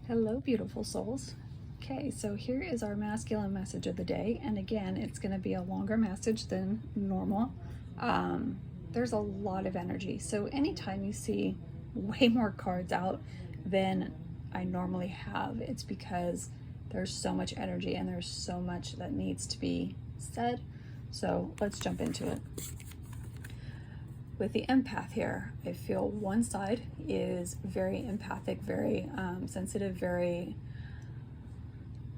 Hello, beautiful souls. Okay, so here is our masculine message of the day. And again, it's going to be a longer message than normal. There's a lot of energy. So anytime you see way more cards out than I normally have, it's because there's so much energy and there's so much that needs to be said. So let's jump into it. With the empath here, I feel one side is very empathic, very sensitive, very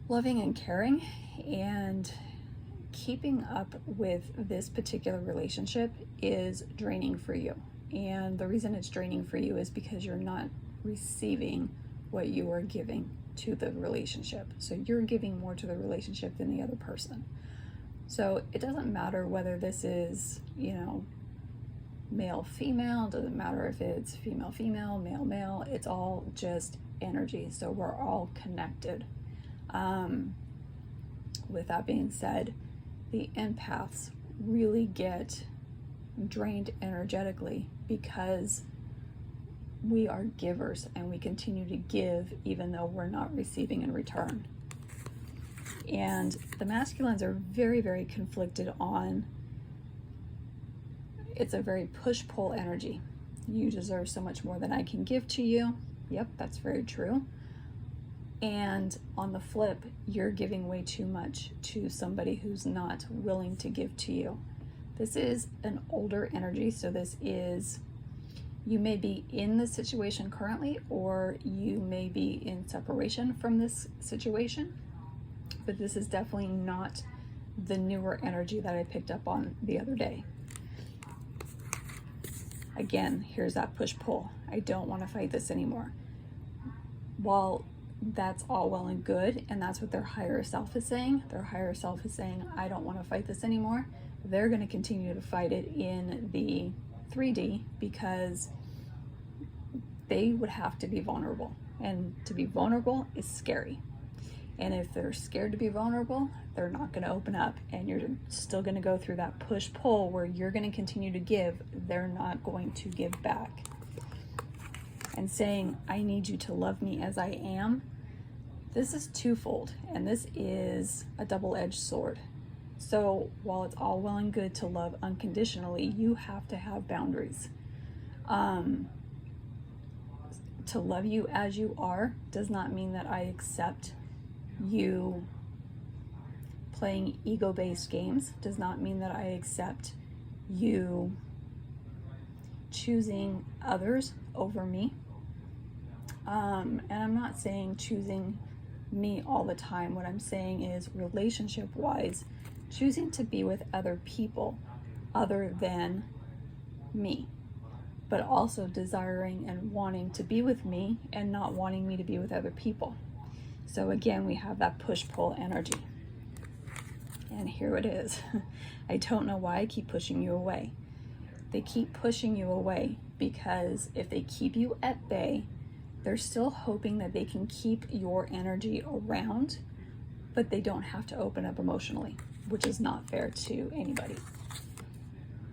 loving and caring, and keeping up with this particular relationship is draining for you. And the reason it's draining for you is because you're not receiving what you are giving to the relationship. So you're giving more to the relationship than the other person. So it doesn't matter whether this is, male female, doesn't matter if it's female female, male male, it's all just energy. So we're all connected. With that being said, the empaths really get drained energetically because we are givers and we continue to give even though we're not receiving in return. And the masculines are very, very conflicted on, it's a very push-pull energy. You deserve so much more than I can give to you. Yep, that's very true. And on the flip, you're giving way too much to somebody who's not willing to give to you. This is an older energy, so this is, you may be in the situation currently, or you may be in separation from this situation, but this is definitely not the newer energy that I picked up on the other day. Again, here's that push-pull. I don't want to fight this anymore. While that's all well and good, and that's what their higher self is saying, I don't want to fight this anymore, they're going to continue to fight it in the 3D because they would have to be vulnerable. And to be vulnerable is scary. And if they're scared to be vulnerable, they're not going to open up, and you're still going to go through that push-pull where you're going to continue to give. They're not going to give back. And saying, I need you to love me as I am, this is twofold, and this is a double-edged sword. So while it's all well and good to love unconditionally, you have to have boundaries. To love you as you are does not mean that I accept you playing ego-based games, does not mean that I accept you choosing others over me. And I'm not saying choosing me all the time. What I'm saying is relationship-wise, choosing to be with other people other than me, but also desiring and wanting to be with me and not wanting me to be with other people. So again, we have that push-pull energy. And here it is. I don't know why I keep pushing you away. They keep pushing you away because if they keep you at bay, they're still hoping that they can keep your energy around, but they don't have to open up emotionally, which is not fair to anybody.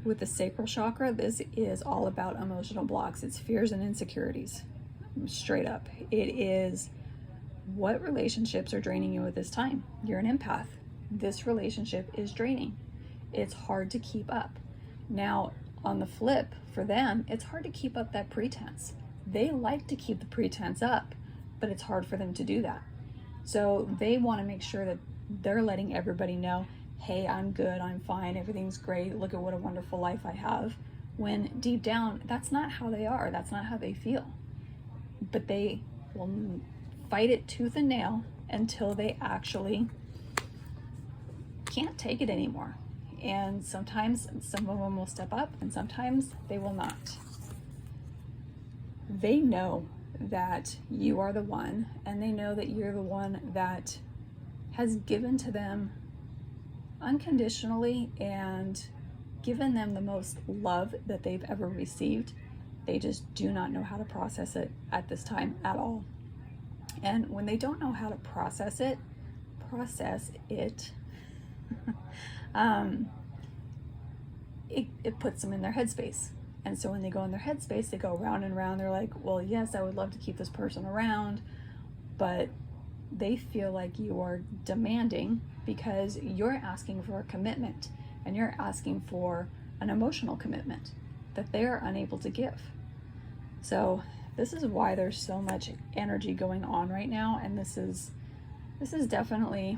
With the sacral chakra, this is all about emotional blocks. It's fears and insecurities, straight up. It is what relationships are draining you at this time. You're an empath. This relationship is draining. It's hard to keep up. Now, on the flip, for them, it's hard to keep up that pretense. They like to keep the pretense up, but it's hard for them to do that. So they want to make sure that they're letting everybody know, hey, I'm good, I'm fine, everything's great, look at what a wonderful life I have. When deep down, that's not how they are, that's not how they feel. But they will fight it tooth and nail until they actually can't take it anymore. And sometimes some of them will step up and sometimes they will not. They know that you are the one, and they know that you're the one that has given to them unconditionally and given them the most love that they've ever received. They just do not know how to process it at this time at all. And when they don't know how to process it, it puts them in their headspace. And so when they go in their headspace, they go round and round. They're like, well, yes, I would love to keep this person around, but they feel like you are demanding because you're asking for a commitment and you're asking for an emotional commitment that they are unable to give. So this is why there's so much energy going on right now, and this is definitely,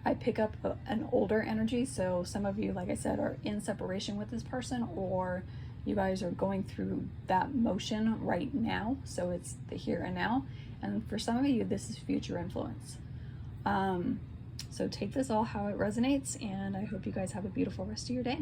I pick up an older energy. So some of you, like I said, are in separation with this person, or you guys are going through that motion right now. So it's the here and now. And for some of you, this is future influence. So take this all how it resonates, and I hope you guys have a beautiful rest of your day.